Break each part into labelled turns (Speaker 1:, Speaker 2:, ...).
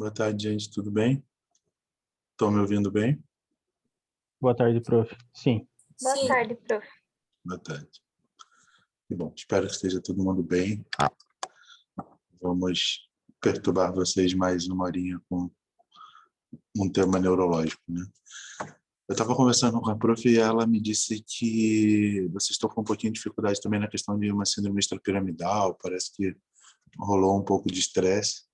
Speaker 1: Boa tarde, gente. Tudo bem? Estão me ouvindo bem?
Speaker 2: Boa tarde, prof. Sim.
Speaker 3: Boa tarde, prof.
Speaker 1: Boa tarde. Que bom. Espero que esteja todo mundo bem. Vamos perturbar vocês mais uma horinha com um tema neurológico, né? Eu estava conversando com a prof e ela me disse que vocês estão com um pouquinho de dificuldade também na questão de uma síndrome extrapiramidal. Parece que rolou um pouco de estresse.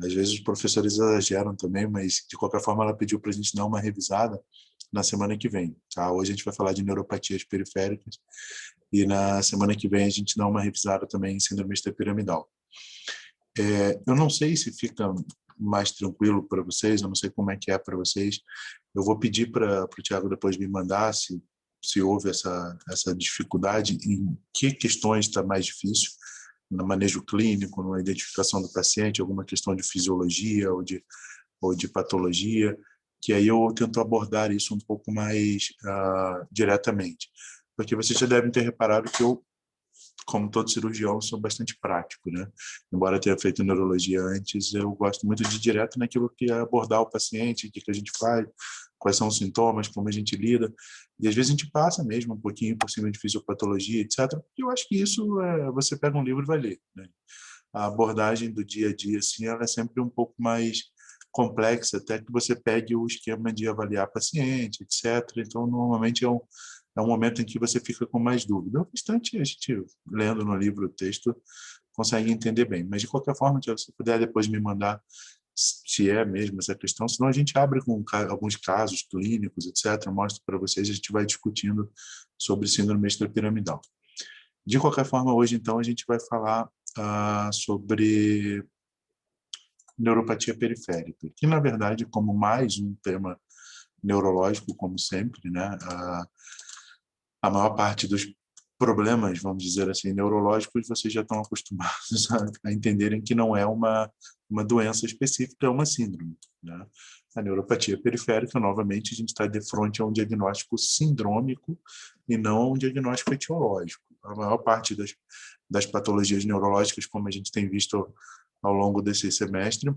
Speaker 1: Às vezes os professores exageram também, mas de qualquer forma ela pediu para a gente dar uma revisada na semana que vem. Tá? Hoje a gente vai falar de neuropatias periféricas e na semana que vem a gente dá uma revisada também em síndrome extrapiramidal. Eu não sei se fica mais tranquilo para vocês, eu não sei como é que é para vocês. Eu vou pedir para o Thiago depois me mandar se houve essa dificuldade, em que questões está mais difícil, no manejo clínico, na identificação do paciente, alguma questão de fisiologia ou de patologia, que aí eu tento abordar isso um pouco mais diretamente. Porque vocês já devem ter reparado que eu, como todo cirurgião, sou bastante prático, né? Embora eu tenha feito neurologia antes, eu gosto muito de ir direto naquilo que é abordar o paciente, o que a gente faz, quais são os sintomas, como a gente lida. E às vezes a gente passa mesmo um pouquinho por cima de fisiopatologia, etc. E eu acho que isso, você pega um livro e vai ler, né? A abordagem do dia a dia, assim, ela é sempre um pouco mais complexa, até que você pegue o esquema de avaliar paciente, etc. Então, normalmente é um momento em que você fica com mais dúvida. O restante, a gente, lendo no livro o texto, consegue entender bem. Mas, de qualquer forma, se você puder depois me mandar se é mesmo essa questão, senão a gente abre com alguns casos clínicos, etc., mostro para vocês, a gente vai discutindo sobre síndrome extrapiramidal. De qualquer forma, hoje, então, a gente vai falar sobre neuropatia periférica, que, na verdade, como mais um tema neurológico, como sempre, né, a maior parte dos problemas, vamos dizer assim, neurológicos, vocês já estão acostumados a entenderem que não é uma doença específica, é uma síndrome, né? A neuropatia periférica, novamente, a gente está de frente a um diagnóstico sindrômico e não a um diagnóstico etiológico. A maior parte das patologias neurológicas, como a gente tem visto ao longo desse semestre,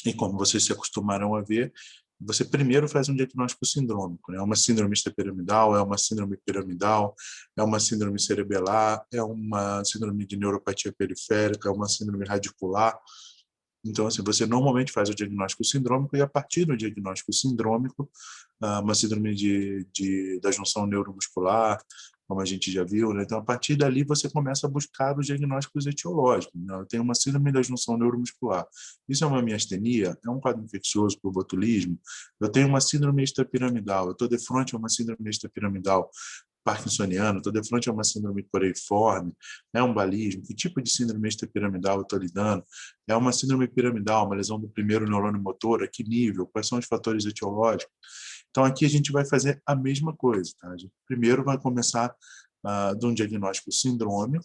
Speaker 1: e como vocês se acostumaram a ver, você primeiro faz um diagnóstico sindrômico, né? É uma síndrome extrapiramidal, é uma síndrome piramidal, é uma síndrome cerebelar, é uma síndrome de neuropatia periférica, é uma síndrome radicular. Então, assim, você normalmente faz o diagnóstico sindrômico e, a partir do diagnóstico sindrômico, uma síndrome da junção neuromuscular, como a gente já viu, né? Então, a partir dali, você começa a buscar os diagnósticos etiológicos, né? Eu tenho uma síndrome da junção neuromuscular. Isso é uma miastenia? É um quadro infeccioso por botulismo? Eu tenho uma síndrome extrapiramidal, eu estou de frente a uma síndrome extrapiramidal parkinsoniano, estou de frente a uma síndrome coreiforme, é um balismo, que tipo de síndrome extrapiramidal eu estou lidando? É uma síndrome piramidal, uma lesão do primeiro neurônio motor, a que nível? Quais são os fatores etiológicos? Então, aqui a gente vai fazer a mesma coisa. Tá? A gente primeiro vai começar de um diagnóstico sindrômico,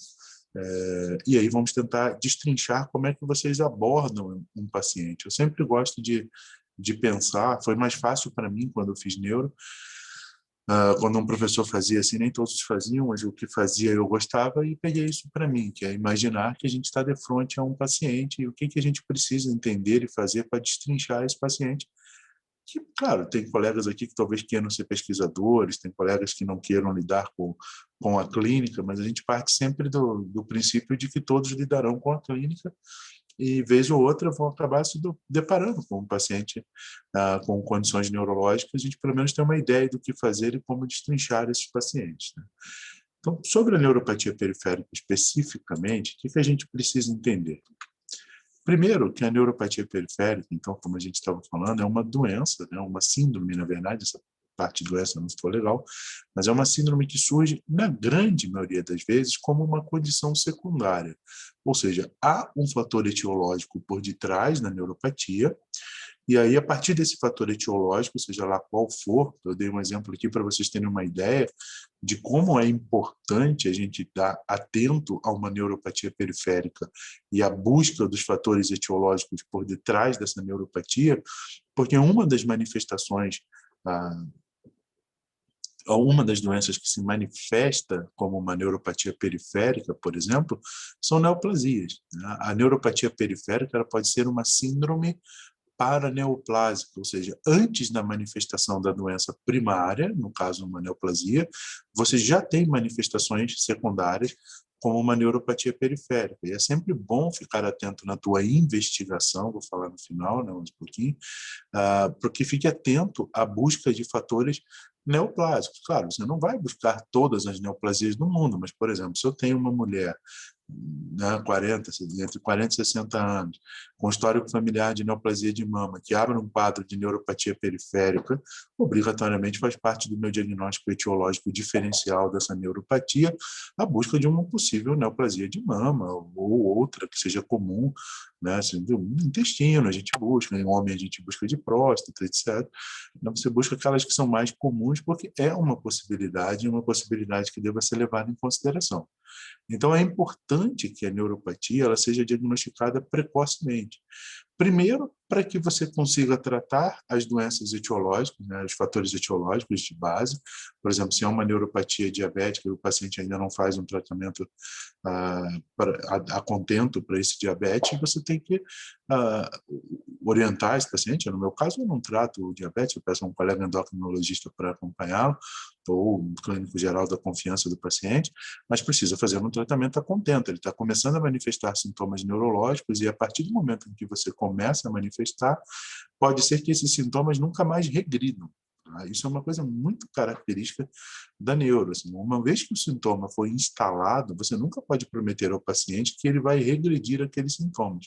Speaker 1: e aí vamos tentar destrinchar como é que vocês abordam um paciente. Eu sempre gosto de pensar, foi mais fácil para mim quando eu fiz neuro, quando um professor fazia assim, nem todos faziam, mas o que fazia eu gostava e peguei isso para mim, que é imaginar que a gente está de frente a um paciente e o que a gente precisa entender e fazer para destrinchar esse paciente. Que, claro, tem colegas aqui que talvez queiram ser pesquisadores, tem colegas que não queiram lidar com a clínica, mas a gente parte sempre do princípio de que todos lidarão com a clínica e, vez ou outra, vão acabar se deparando com um paciente com condições neurológicas. A gente, pelo menos, tem uma ideia do que fazer e como destrinchar esses pacientes, né? Então, sobre a neuropatia periférica especificamente, o que a gente precisa entender? Primeiro, que a neuropatia periférica, então, como a gente estava falando, é uma doença, né? Uma síndrome, na verdade, essa parte de doença não ficou legal, mas é uma síndrome que surge, na grande maioria das vezes, como uma condição secundária. Ou seja, há um fator etiológico por detrás da neuropatia, e aí, a partir desse fator etiológico, seja lá qual for, eu dei um exemplo aqui para vocês terem uma ideia de como é importante a gente estar atento a uma neuropatia periférica e a busca dos fatores etiológicos por detrás dessa neuropatia, porque uma das manifestações uma das doenças que se manifesta como uma neuropatia periférica, por exemplo, são neoplasias, né? A neuropatia periférica ela pode ser uma síndrome paraneoplásica, ou seja, antes da manifestação da doença primária, no caso uma neoplasia, você já tem manifestações secundárias como uma neuropatia periférica. E é sempre bom ficar atento na tua investigação, vou falar no final, né, um pouquinho, porque fique atento à busca de fatores neoplásicos. Claro, você não vai buscar todas as neoplasias do mundo, mas, por exemplo, se eu tenho uma mulher, né, entre 40 e 60 anos, com histórico familiar de neoplasia de mama, que abre um quadro de neuropatia periférica, obrigatoriamente faz parte do meu diagnóstico etiológico diferencial dessa neuropatia a busca de uma possível neoplasia de mama ou outra que seja comum, né, assim, no intestino a gente busca, em homem a gente busca de próstata, etc. Então, você busca aquelas que são mais comuns porque é uma possibilidade que deva ser levada em consideração. Então, é importante que a neuropatia ela seja diagnosticada precocemente. Primeiro, para que você consiga tratar as doenças etiológicas, né, os fatores etiológicos de base. Por exemplo, se é uma neuropatia diabética e o paciente ainda não faz um tratamento a contento para esse diabetes, você tem que orientar esse paciente. No meu caso, eu não trato o diabetes, eu peço a um colega endocrinologista para acompanhá-lo, ou um clínico geral da confiança do paciente, mas precisa fazer um tratamento a contento. Ele está começando a manifestar sintomas neurológicos e a partir do momento em que você começa a manifestar, pode ser que esses sintomas nunca mais regridam. Isso é uma coisa muito característica da neuro. Assim, uma vez que o sintoma foi instalado, você nunca pode prometer ao paciente que ele vai regredir aqueles sintomas.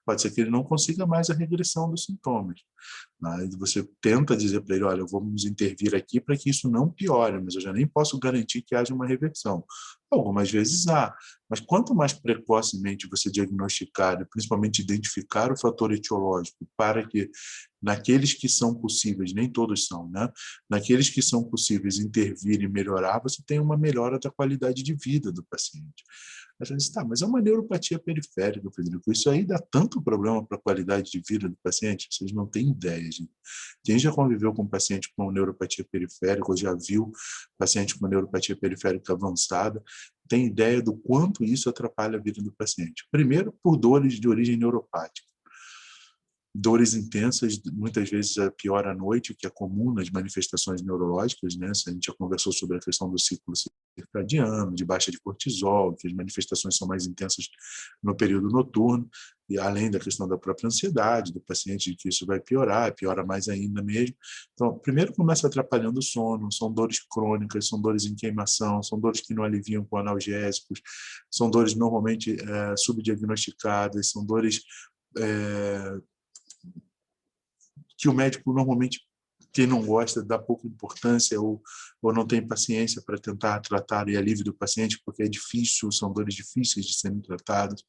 Speaker 1: Pode ser que ele não consiga mais a regressão dos sintomas. Aí você tenta dizer para ele, olha, vamos intervir aqui para que isso não piore, mas eu já nem posso garantir que haja uma reversão. Algumas vezes há, mas quanto mais precocemente você diagnosticar e principalmente identificar o fator etiológico para que naqueles que são possíveis, nem todos são, né? Naqueles que são possíveis intervir e melhorar, você tem uma melhora da qualidade de vida do paciente. Aí você diz, tá, mas é uma neuropatia periférica, Frederico, isso aí dá tanto problema para a qualidade de vida do paciente? Vocês não têm ideia, gente. Quem já conviveu com um paciente com neuropatia periférica, ou já viu paciente com neuropatia periférica avançada, tem ideia do quanto isso atrapalha a vida do paciente. Primeiro, por dores de origem neuropática. Dores intensas, muitas vezes é pior à noite, o que é comum nas manifestações neurológicas, né? A gente já conversou sobre a questão do ciclo circadiano, de baixa de cortisol, que as manifestações são mais intensas no período noturno, e além da questão da própria ansiedade do paciente, que isso vai piorar, piora mais ainda mesmo. Então, primeiro começa atrapalhando o sono, são dores crônicas, são dores em queimação, são dores que não aliviam com analgésicos, são dores normalmente subdiagnosticadas, são dores que o médico normalmente, quem não gosta, dá pouca importância ou não tem paciência para tentar tratar e alívio do paciente, porque é difícil, são dores difíceis de serem tratadas.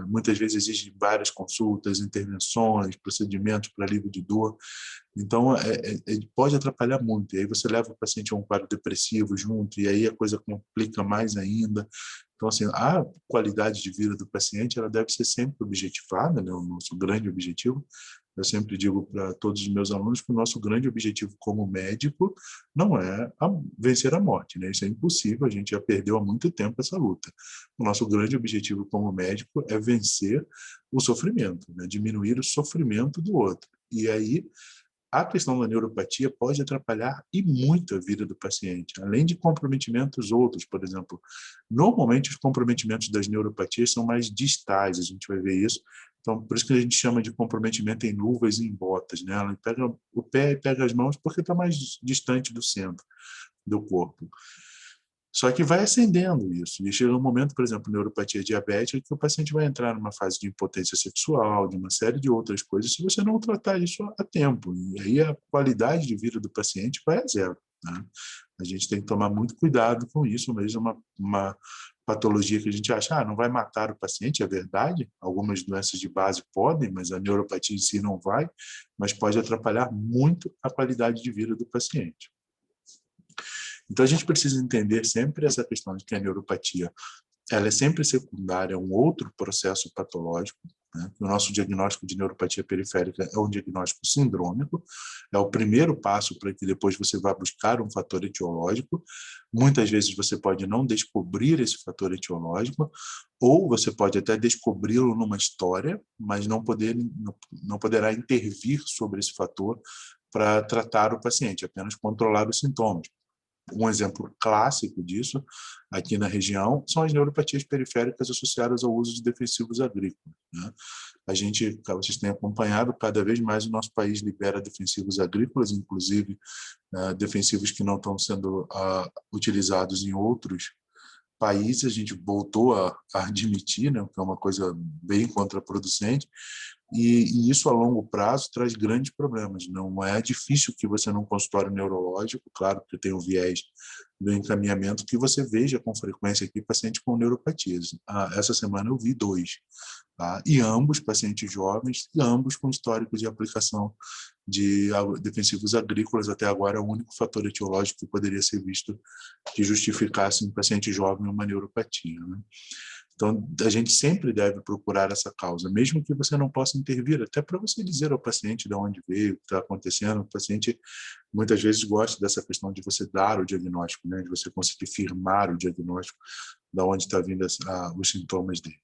Speaker 1: Muitas vezes exigem várias consultas, intervenções, procedimentos para alívio de dor. Então, pode atrapalhar muito. E aí você leva o paciente a um quadro depressivo junto, e aí a coisa complica mais ainda. Então, assim, a qualidade de vida do paciente ela deve ser sempre objetivada, né? O nosso grande objetivo. Eu sempre digo para todos os meus alunos que o nosso grande objetivo como médico não é vencer a morte, né? Isso é impossível, a gente já perdeu há muito tempo essa luta. O nosso grande objetivo como médico é vencer o sofrimento, né? Diminuir o sofrimento do outro. E aí, a questão da neuropatia pode atrapalhar e muito a vida do paciente, além de comprometimentos outros, por exemplo. Normalmente, os comprometimentos das neuropatias são mais distais, a gente vai ver isso. Então, por isso que a gente chama de comprometimento em luvas e em botas, né? Ela pega o pé e pega as mãos porque está mais distante do centro do corpo. Só que vai ascendendo isso. E chega um momento, por exemplo, neuropatia diabética, que o paciente vai entrar numa fase de impotência sexual, de uma série de outras coisas, se você não tratar isso a tempo. E aí a qualidade de vida do paciente vai a zero, né? A gente tem que tomar muito cuidado com isso, mesmo uma patologia que a gente acha, não vai matar o paciente, é verdade. Algumas doenças de base podem, mas a neuropatia em si não vai, mas pode atrapalhar muito a qualidade de vida do paciente. Então, a gente precisa entender sempre essa questão de que a neuropatia ela é sempre secundária a um outro processo patológico, né? O nosso diagnóstico de neuropatia periférica é um diagnóstico sindrômico, é o primeiro passo para que depois você vá buscar um fator etiológico. Muitas vezes você pode não descobrir esse fator etiológico, ou você pode até descobri-lo numa história, mas não poderá intervir sobre esse fator para tratar o paciente, apenas controlar os sintomas. Um exemplo clássico disso, aqui na região, são as neuropatias periféricas associadas ao uso de defensivos agrícolas, né? Vocês têm acompanhado, cada vez mais o nosso país libera defensivos agrícolas, inclusive defensivos que não estão sendo utilizados em outros países. A gente voltou a admitir, né, que é uma coisa bem contraproducente, e isso a longo prazo traz grandes problemas. Não é difícil que você, num consultório neurológico, claro que tem o viés do encaminhamento, que você veja com frequência aqui pacientes com neuropatias. Essa semana eu vi 2, tá? E ambos pacientes jovens, e ambos com histórico de aplicação de defensivos agrícolas. Até agora é o único fator etiológico que poderia ser visto que justificasse em paciente jovem uma neuropatia, né? Então, a gente sempre deve procurar essa causa, mesmo que você não possa intervir, até para você dizer ao paciente de onde veio, o que está acontecendo. O paciente muitas vezes gosta dessa questão de você dar o diagnóstico, né, de você conseguir firmar o diagnóstico de onde está vindo os sintomas dele.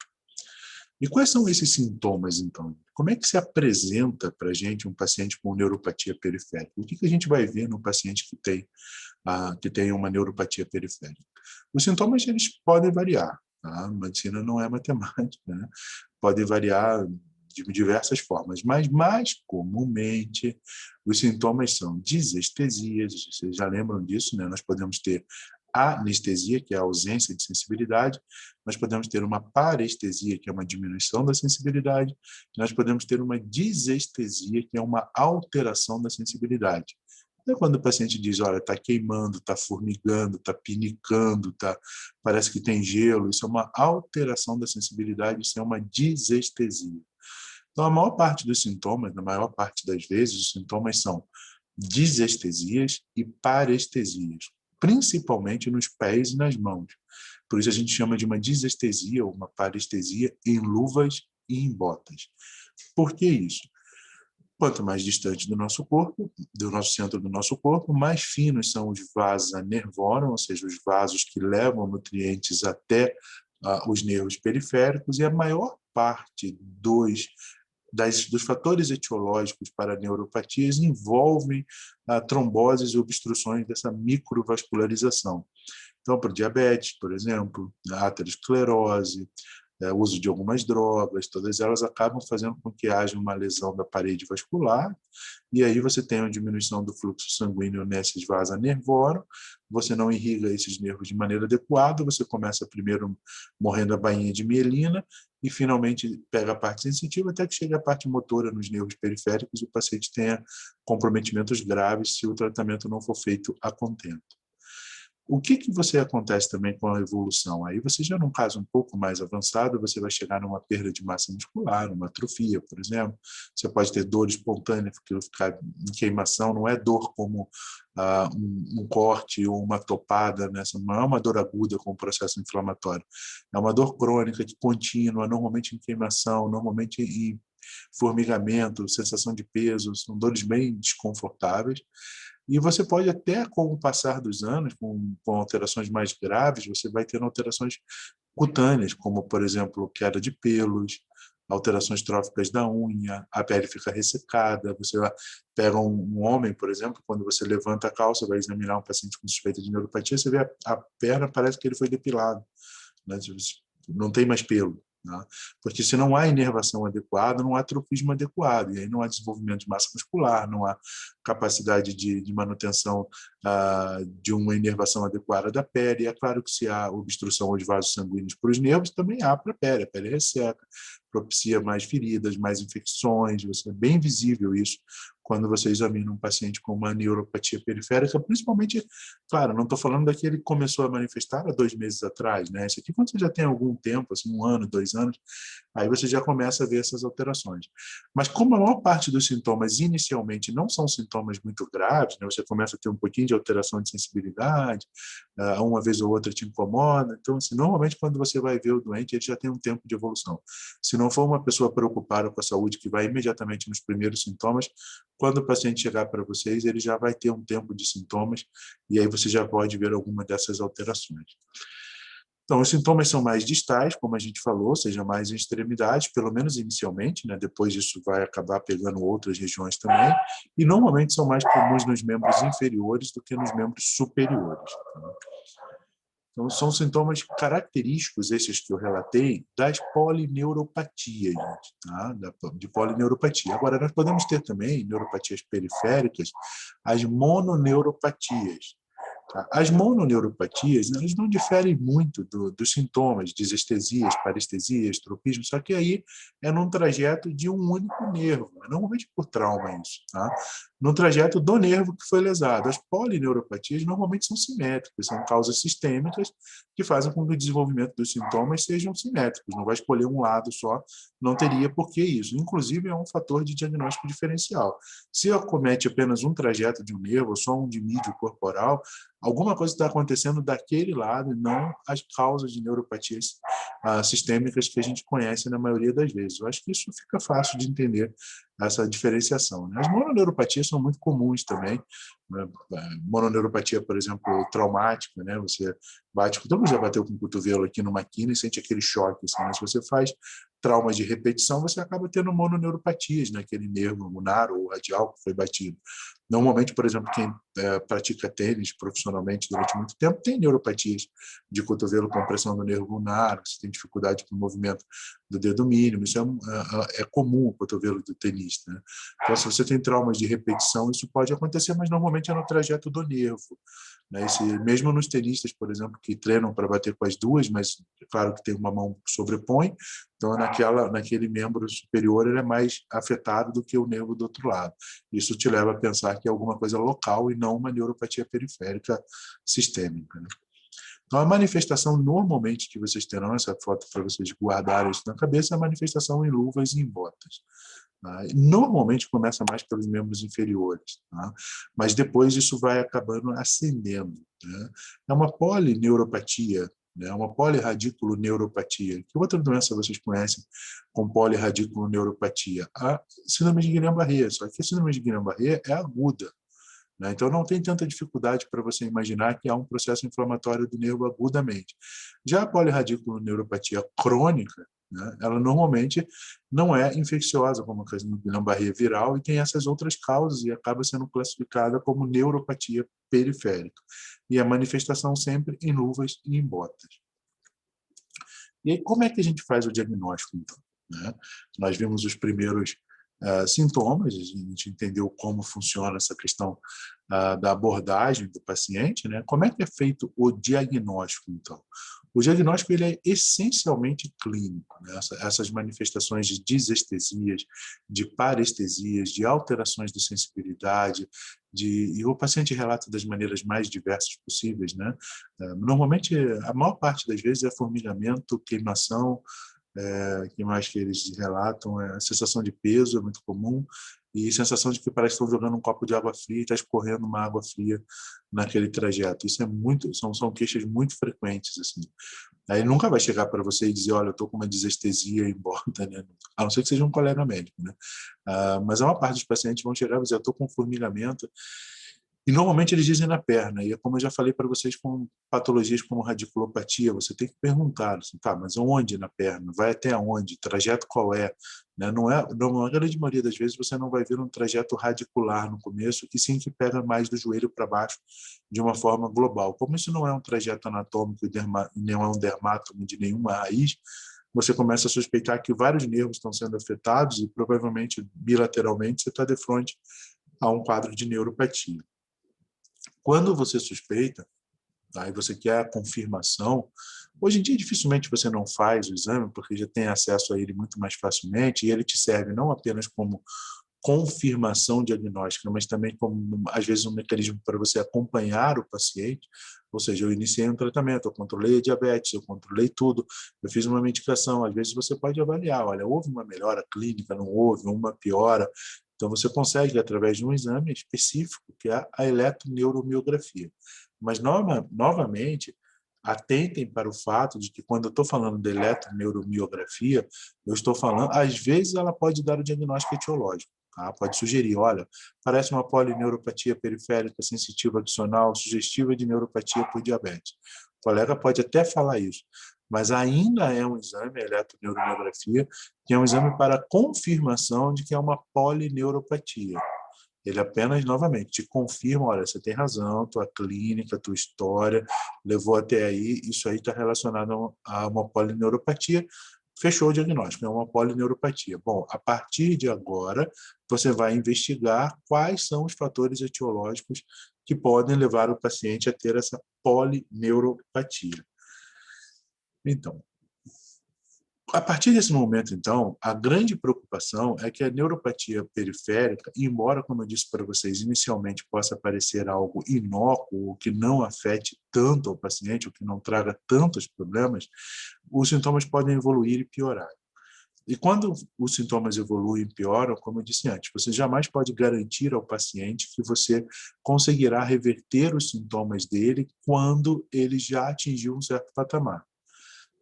Speaker 1: E quais são esses sintomas, então? Como é que se apresenta para a gente um paciente com neuropatia periférica? O que a gente vai ver no paciente que tem uma neuropatia periférica? Os sintomas, eles podem variar. A medicina não é matemática, né? Pode variar de diversas formas, mas mais comumente os sintomas são desestesias. Vocês já lembram disso, né? Nós podemos ter anestesia, que é a ausência de sensibilidade, nós podemos ter uma parestesia, que é uma diminuição da sensibilidade, nós podemos ter uma desestesia, que é uma alteração da sensibilidade. É quando o paciente diz, olha, está queimando, está formigando, está pinicando, parece que tem gelo, isso é uma alteração da sensibilidade, isso é uma desestesia. Então, a maior parte dos sintomas, na maior parte das vezes, os sintomas são desestesias e parestesias, principalmente nos pés e nas mãos. Por isso a gente chama de uma desestesia ou uma parestesia em luvas e em botas. Por que isso? Quanto mais distante do nosso corpo, do nosso centro do nosso corpo, mais finos são os vasos nervorum, ou seja, os vasos que levam nutrientes até os nervos periféricos, e a maior parte dos fatores etiológicos para neuropatias envolvem tromboses e obstruções dessa microvascularização. Então, para diabetes, por exemplo, a aterosclerose, o uso de algumas drogas, todas elas acabam fazendo com que haja uma lesão da parede vascular, e aí você tem uma diminuição do fluxo sanguíneo nesses vasos nervorum, você não irriga esses nervos de maneira adequada, você começa primeiro morrendo a bainha de mielina, e finalmente pega a parte sensitiva, até que chega a parte motora nos nervos periféricos, e o paciente tenha comprometimentos graves se o tratamento não for feito a contento. O que você acontece também com a evolução? Aí você já num caso um pouco mais avançado, você vai chegar numa perda de massa muscular, uma atrofia, por exemplo. Você pode ter dor espontânea, porque ficar em queimação não é dor como um corte ou uma topada, né? Não é uma dor aguda com processo inflamatório. É uma dor crônica, contínua, normalmente em queimação, normalmente em formigamento, sensação de peso, são dores bem desconfortáveis. E você pode até, com o passar dos anos, com alterações mais graves, você vai tendo alterações cutâneas, como, por exemplo, queda de pelos, alterações tróficas da unha, a pele fica ressecada. Você pega um homem, por exemplo, quando você levanta a calça, vai examinar um paciente com suspeita de neuropatia, você vê a perna, parece que ele foi depilado, né? Não tem mais pelo. Né? Porque se não há inervação adequada, não há trofismo adequado, e aí não há desenvolvimento de massa muscular, não há capacidade de manutenção de uma inervação adequada da pele. E é claro que se há obstrução aos vasos sanguíneos para os nervos, também há para a pele resseca, propicia mais feridas, mais infecções, é bem visível isso quando você examina um paciente com uma neuropatia periférica, principalmente, claro, não estou falando daquele que começou a manifestar há 2 meses atrás, né? Isso aqui quando você já tem algum tempo, assim, 1 ano, 2 anos, aí você já começa a ver essas alterações. Mas como a maior parte dos sintomas inicialmente não são sintomas muito graves, né? Você começa a ter um pouquinho de alteração de sensibilidade, uma vez ou outra te incomoda, então, assim, normalmente quando você vai ver o doente, ele já tem um tempo de evolução. Se não for uma pessoa preocupada com a saúde, que vai imediatamente nos primeiros sintomas, quando o paciente chegar para vocês, ele já vai ter um tempo de sintomas, e aí você já pode ver alguma dessas alterações. Então, os sintomas são mais distais, como a gente falou, ou seja, mais em extremidades, pelo menos inicialmente, né? Depois isso vai acabar pegando outras regiões também, e normalmente são mais comuns nos membros inferiores do que nos membros superiores. Tá? Então, são sintomas característicos, esses que eu relatei, das polineuropatias, gente, tá? De polineuropatia. Agora, nós podemos ter também neuropatias periféricas, as mononeuropatias. Tá? As mononeuropatias, elas não diferem muito dos sintomas, desestesias, parestesias, tropismo, só que aí é num trajeto de um único nervo, normalmente por trauma isso, tá? No trajeto do nervo que foi lesado. As polineuropatias normalmente são simétricas, são causas sistêmicas que fazem com que o desenvolvimento dos sintomas sejam simétricos, não vai escolher um lado só, não teria por que isso. Inclusive, é um fator de diagnóstico diferencial. Se acomete apenas um trajeto de um nervo, ou só um de mídio corporal, alguma coisa está acontecendo daquele lado e não as causas de neuropatias sistêmicas que a gente conhece na maioria das vezes. Eu acho que isso fica fácil de entender, essa diferenciação, né? As mononeuropatias são muito comuns também. Né? Mononeuropatia, por exemplo, traumática, né? Você bate, todo mundo já bateu com o cotovelo aqui numa quina e sente aquele choque. Assim, né? Se você faz traumas de repetição, você acaba tendo mononeuropatias naquele nervo lunar ou radial que foi batido. Normalmente, por exemplo, quem pratica tênis profissionalmente durante muito tempo tem neuropatias de cotovelo com pressão no nervo lunar, você tem dificuldade com o movimento do dedo mínimo, isso é comum o cotovelo do tenista. Né? Então, se você tem traumas de repetição, isso pode acontecer, mas normalmente é no trajeto do nervo. Né? Mesmo nos tenistas, por exemplo, que treinam para bater com as duas, mas é claro que tem uma mão que sobrepõe, então naquele membro superior ele é mais afetado do que o nervo do outro lado. Isso te leva a pensar que é alguma coisa local e não uma neuropatia periférica sistêmica. Né? Então, a manifestação normalmente que vocês terão, essa foto para vocês guardarem isso na cabeça, é a manifestação em luvas e em botas. Tá? Normalmente começa mais pelos membros inferiores, tá? Mas depois isso vai acabando ascendendo. Né? É uma polineuropatia, né? Uma polirradiculoneuropatia. Que outra doença vocês conhecem com polirradiculoneuropatia? A síndrome de Guillain-Barré, só que a síndrome de Guillain-Barré é aguda. Né? Então, não tem tanta dificuldade para você imaginar que há um processo inflamatório do nervo agudamente. Já a polirradiculoneuropatia crônica, né, ela normalmente não é infecciosa, como a Guillain-Barré viral, e tem essas outras causas e acaba sendo classificada como neuropatia periférica. E a manifestação sempre em luvas e em botas. E aí, como é que a gente faz o diagnóstico, então? Né? Nós vimos os primeiros sintomas, a gente entendeu como funciona essa questão da abordagem do paciente, né? Como é que é feito o diagnóstico, então? O diagnóstico ele é essencialmente clínico, né? Essas manifestações de desestesias, de parestesias, de alterações de sensibilidade, e o paciente relata das maneiras mais diversas possíveis, né? Normalmente, a maior parte das vezes é formigamento, queimação, que mais que eles relatam é a sensação de peso, é muito comum, e sensação de que parece que estão jogando um copo de água fria e está escorrendo uma água fria naquele trajeto. Isso é muito, são queixas muito frequentes, assim. Aí nunca vai chegar para você e dizer, olha, eu estou com uma desestesia em borda, né? A não ser que seja um colega médico, né? Mas a maior parte dos pacientes vão chegar e dizer, eu estou com formigamento. E normalmente eles dizem na perna, e é como eu já falei para vocês com patologias como radiculopatia, você tem que perguntar, assim, tá, mas onde na perna? Vai até onde? Trajeto qual é? Né? Não é, na grande maioria das vezes você não vai ver um trajeto radicular no começo, e sim que pega mais do joelho para baixo de uma forma global. Como isso não é um trajeto anatômico e não é um dermátomo de nenhuma raiz, você começa a suspeitar que vários nervos estão sendo afetados e provavelmente bilateralmente você está de frente a um quadro de neuropatia. Quando você suspeita, tá, e você quer a confirmação, hoje em dia dificilmente você não faz o exame, porque já tem acesso a ele muito mais facilmente, e ele te serve não apenas como confirmação diagnóstica, mas também como, às vezes, um mecanismo para você acompanhar o paciente. Ou seja, eu iniciei um tratamento, eu controlei a diabetes, eu controlei tudo, eu fiz uma medicação. Às vezes você pode avaliar, olha, houve uma melhora clínica, não houve, uma piora. Então você consegue, através de um exame específico, que é a eletroneuromiografia. Mas, novamente, atentem para o fato de que, quando eu estou falando de eletroneuromiografia, eu estou falando, às vezes ela pode dar o diagnóstico etiológico. Tá? Pode sugerir, olha, parece uma polineuropatia periférica sensitiva adicional sugestiva de neuropatia por diabetes. O colega pode até falar isso, mas ainda é um exame, a eletroneuromiografia, que é um exame para confirmação de que é uma polineuropatia. Ele apenas, novamente, te confirma, olha, você tem razão, tua clínica, tua história levou até aí, isso aí está relacionado a uma polineuropatia. Fechou o diagnóstico, é uma polineuropatia. Bom, a partir de agora, você vai investigar quais são os fatores etiológicos que podem levar o paciente a ter essa polineuropatia. Então, a partir desse momento, então, a grande preocupação é que a neuropatia periférica, embora, como eu disse para vocês, inicialmente possa parecer algo inócuo, que não afete tanto ao paciente, ou que não traga tantos problemas, os sintomas podem evoluir e piorar. E quando os sintomas evoluem e pioram, como eu disse antes, você jamais pode garantir ao paciente que você conseguirá reverter os sintomas dele quando ele já atingiu um certo patamar.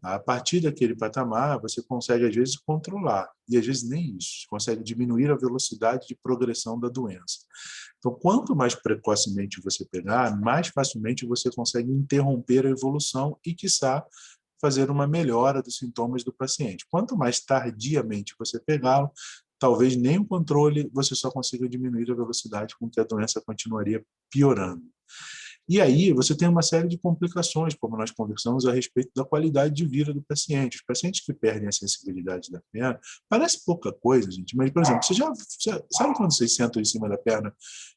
Speaker 1: A partir daquele patamar, você consegue, às vezes, controlar, e às vezes nem isso, consegue diminuir a velocidade de progressão da doença. Então, quanto mais precocemente você pegar, mais facilmente você consegue interromper a evolução e, quiçá, fazer uma melhora dos sintomas do paciente. Quanto mais tardiamente você pegá-lo, talvez nem o controle, você só consiga diminuir a velocidade com que a doença continuaria piorando. E aí você tem uma série de complicações, como nós conversamos a respeito da qualidade de vida do paciente. Os pacientes que perdem a sensibilidade da perna, parece pouca coisa, gente, mas, por exemplo, sabe quando vocês sentam em cima da perna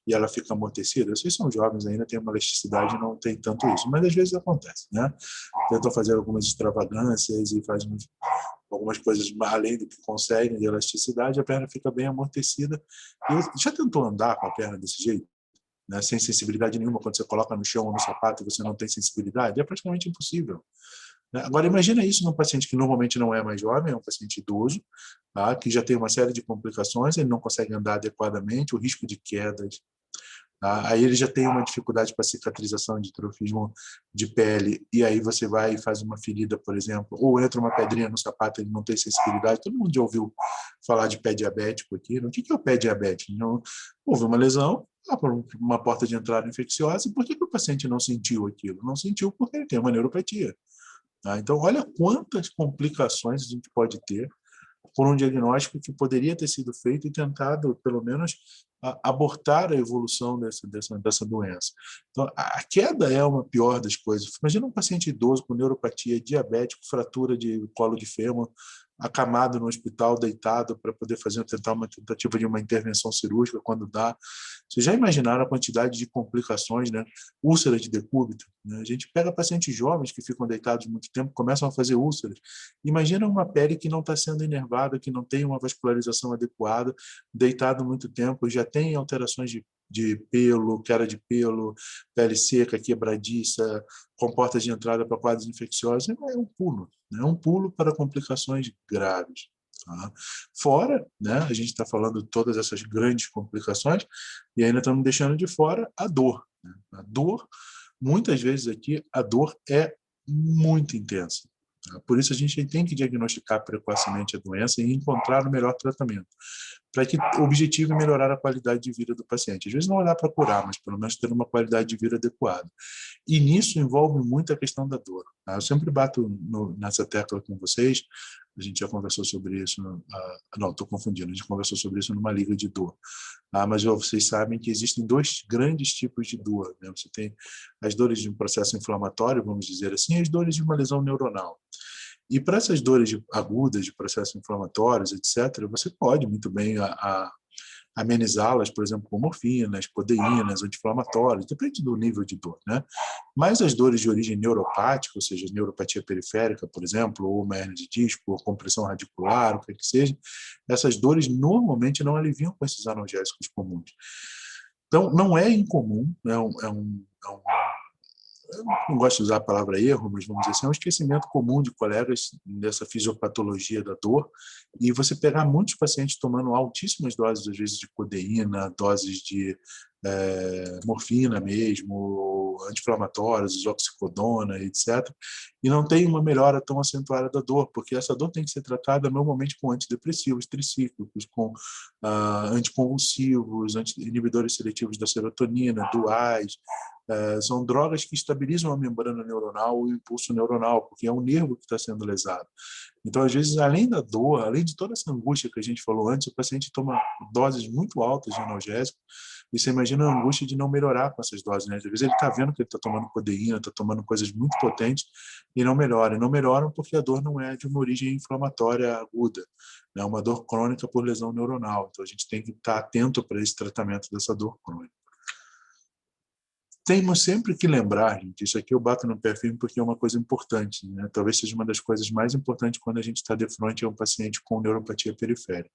Speaker 1: e ela fica amortecida? Vocês são jovens ainda, têm uma elasticidade e não tem tanto isso, mas às vezes acontece, né? Tentam fazer algumas extravagâncias e fazem algumas coisas além do que conseguem de elasticidade, a perna fica bem amortecida. E já tentou andar com a perna desse jeito? Né, sem sensibilidade nenhuma, quando você coloca no chão ou no sapato e você não tem sensibilidade, é praticamente impossível. Né? Agora, imagina isso num paciente que normalmente não é mais jovem, é um paciente idoso, tá? Que já tem uma série de complicações, ele não consegue andar adequadamente, o risco de quedas. Tá? Aí ele já tem uma dificuldade para cicatrização de trofismo de pele, e aí você vai e faz uma ferida, por exemplo, ou entra uma pedrinha no sapato, ele não tem sensibilidade. Todo mundo já ouviu falar de pé diabético aqui. O que é o pé diabético? Não, houve uma lesão, por uma porta de entrada infecciosa, e por que o paciente não sentiu aquilo? Não sentiu porque ele tem uma neuropatia. Tá? Então, olha quantas complicações a gente pode ter por um diagnóstico que poderia ter sido feito e tentado, pelo menos, abortar a evolução dessa doença. Então, a queda é uma pior das coisas. Imagina um paciente idoso com neuropatia, diabético, fratura de colo de fêmur, acamado no hospital, deitado, para poder tentar uma tentativa de uma intervenção cirúrgica quando dá. Vocês já imaginaram a quantidade de complicações, né? Úlcera de decúbito. Né? A gente pega pacientes jovens que ficam deitados muito tempo, começam a fazer úlceras. Imagina uma pele que não está sendo inervada, que não tem uma vascularização adequada, deitado muito tempo, já tem alterações de pelo, queda de pelo, pele seca, quebradiça, com portas de entrada para quadros infecciosos. É um pulo, né? É um pulo para complicações graves. Tá? Fora, né, a gente está falando de todas essas grandes complicações e ainda estamos deixando de fora a dor. Né? A dor, muitas vezes aqui, a dor é muito intensa. Tá? Por isso a gente tem que diagnosticar precocemente a doença e encontrar o melhor tratamento, para que o objetivo é melhorar a qualidade de vida do paciente. Às vezes não olhar para curar, mas pelo menos ter uma qualidade de vida adequada. E nisso envolve muito a questão da dor. Tá? Eu sempre bato nessa tecla com vocês, a gente já conversou sobre isso, não, estou confundindo, a gente conversou sobre isso numa liga de dor. Mas vocês sabem que existem dois grandes tipos de dor. Né? Você tem as dores de um processo inflamatório, vamos dizer assim, e as dores de uma lesão neuronal. E para essas dores agudas de processos inflamatórios, etc., você pode muito bem amenizá-las, por exemplo, com morfinas, codeínas, anti-inflamatórios, depende do nível de dor, né? Mas as dores de origem neuropática, ou seja, neuropatia periférica, por exemplo, ou uma hernia de disco, ou compressão radicular, o que seja, essas dores normalmente não aliviam com esses analgésicos comuns. Então, não é incomum, eu não gosto de usar a palavra erro, mas vamos dizer assim, é um esquecimento comum de colegas dessa fisiopatologia da dor, e você pegar muitos pacientes tomando altíssimas doses, às vezes, de codeína, doses de morfina mesmo, anti-inflamatórios, oxicodona, etc., e não tem uma melhora tão acentuada da dor, porque essa dor tem que ser tratada normalmente com antidepressivos tricíclicos, com anticonvulsivos, inibidores seletivos da serotonina, duais. São drogas que estabilizam a membrana neuronal, o impulso neuronal, porque é um nervo que está sendo lesado. Então, às vezes, além da dor, além de toda essa angústia que a gente falou antes, o paciente toma doses muito altas de analgésico, e você imagina a angústia de não melhorar com essas doses, né? Às vezes ele está vendo que ele está tomando codeína, está tomando coisas muito potentes e não melhora. E não melhoram porque a dor não é de uma origem inflamatória aguda, é uma dor crônica por lesão neuronal. Então, a gente tem que estar atento para esse tratamento dessa dor crônica. Temos sempre que lembrar, gente, isso aqui eu bato no pé firme porque é uma coisa importante, né? Talvez seja uma das coisas mais importantes quando a gente está de frente a um paciente com neuropatia periférica,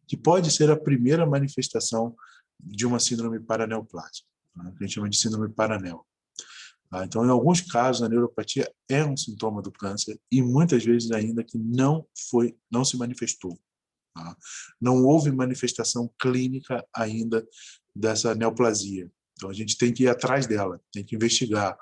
Speaker 1: que pode ser a primeira manifestação de uma síndrome paraneoplásica, né? Que a gente chama de síndrome paranel. Então, em alguns casos, a neuropatia é um sintoma do câncer e muitas vezes ainda que não se manifestou. Tá? Não houve manifestação clínica ainda dessa neoplasia. Então, a gente tem que ir atrás dela, tem que investigar.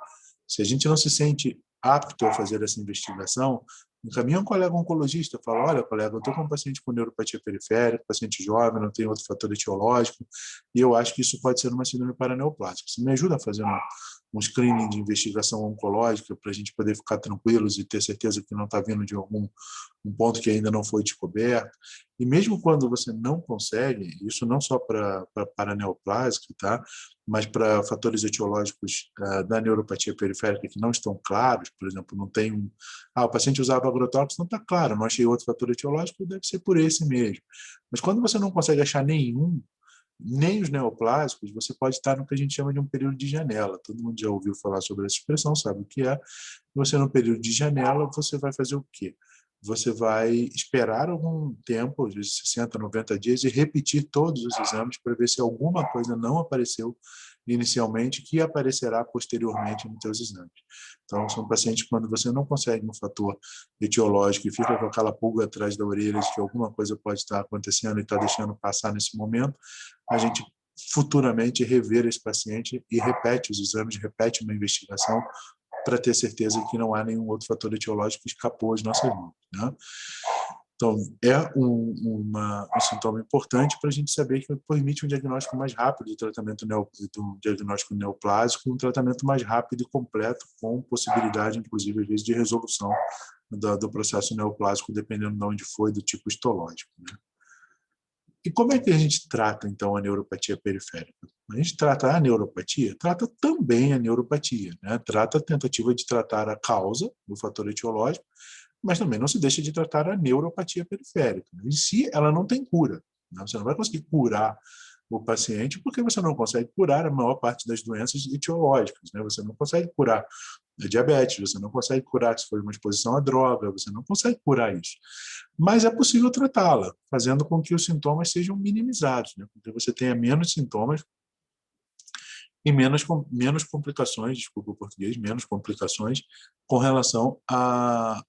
Speaker 1: Se a gente não se sente apto a fazer essa investigação, encaminha um colega oncologista, fala, olha, colega, eu estou com um paciente com neuropatia periférica, paciente jovem, não tem outro fator etiológico, e eu acho que isso pode ser uma síndrome paraneoplásica. Você me ajuda a fazer um screening de investigação oncológica para a gente poder ficar tranquilos e ter certeza que não está vindo de algum ponto que ainda não foi descoberto. E mesmo quando você não consegue, isso não só para paraneoplásica, tá? Mas para fatores etiológicos da neuropatia periférica que não estão claros, por exemplo, não tem o paciente usava agrotóxicos, não está claro, não achei outro fator etiológico, deve ser por esse mesmo. Mas quando você não consegue achar nenhum, nem os neoplásicos, você pode estar no que a gente chama de um período de janela. Todo mundo já ouviu falar sobre essa expressão, sabe o que é. Você, no período de janela, você vai fazer o quê? Você vai esperar algum tempo, às vezes 60, 90 dias, e repetir todos os exames para ver se alguma coisa não apareceu inicialmente que aparecerá posteriormente nos seus exames. Então, são pacientes quando você não consegue um fator etiológico e fica com aquela pulga atrás da orelha de que alguma coisa pode estar acontecendo e está deixando passar nesse momento, a gente futuramente rever esse paciente e repete os exames, repete uma investigação para ter certeza que não há nenhum outro fator etiológico que escapou às nossas mãos, né? Então, é um sintoma importante para a gente saber que permite um diagnóstico mais rápido do tratamento do diagnóstico neoplásico, um tratamento mais rápido e completo, com possibilidade, inclusive, às vezes, de resolução do processo neoplásico, dependendo de onde foi, do tipo histológico, né? E como é que a gente trata, então, a neuropatia periférica? A gente trata a neuropatia? Trata também a neuropatia, né? Trata a tentativa de tratar a causa do fator etiológico, mas também não se deixa de tratar a neuropatia periférica. Em si, ela não tem cura, né? Você não vai conseguir curar o paciente porque você não consegue curar a maior parte das doenças etiológicas, né? Você não consegue curar a diabetes, você não consegue curar se for uma exposição à droga, você não consegue curar isso. Mas é possível tratá-la, fazendo com que os sintomas sejam minimizados, né? Porque você tenha menos sintomas e menos complicações, desculpa o português, menos complicações com relação à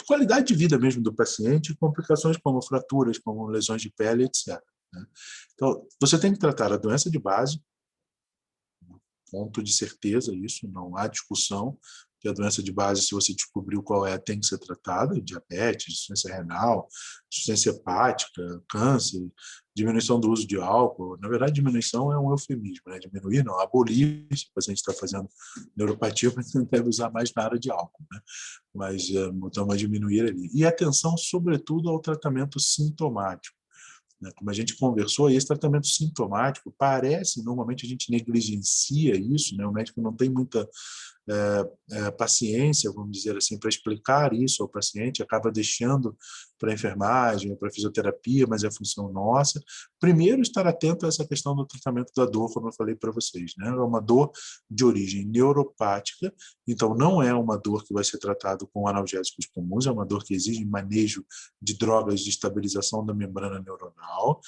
Speaker 1: qualidade de vida mesmo do paciente, complicações como fraturas, como lesões de pele, etc., né? Então, você tem que tratar a doença de base, ponto de certeza, isso, não há discussão, que a doença de base, se você descobriu qual é, tem que ser tratada, diabetes, insuficiência renal, insuficiência hepática, câncer, diminuição do uso de álcool. Na verdade, diminuição é um eufemismo, né? Diminuir não, abolir, se o paciente está fazendo neuropatia, mas não deve usar mais nada de álcool, né? Mas então, diminuir ali. E atenção, sobretudo, ao tratamento sintomático. Como a gente conversou, esse tratamento sintomático parece, normalmente a gente negligencia isso, né? O médico não tem muita paciência, vamos dizer assim, para explicar isso ao paciente, acaba deixando para a enfermagem, para a fisioterapia, mas é função nossa. Primeiro, estar atento a essa questão do tratamento da dor, como eu falei para vocês, né? É uma dor de origem neuropática, então não é uma dor que vai ser tratada com analgésicos comuns, é uma dor que exige manejo de drogas de estabilização da membrana neuronal.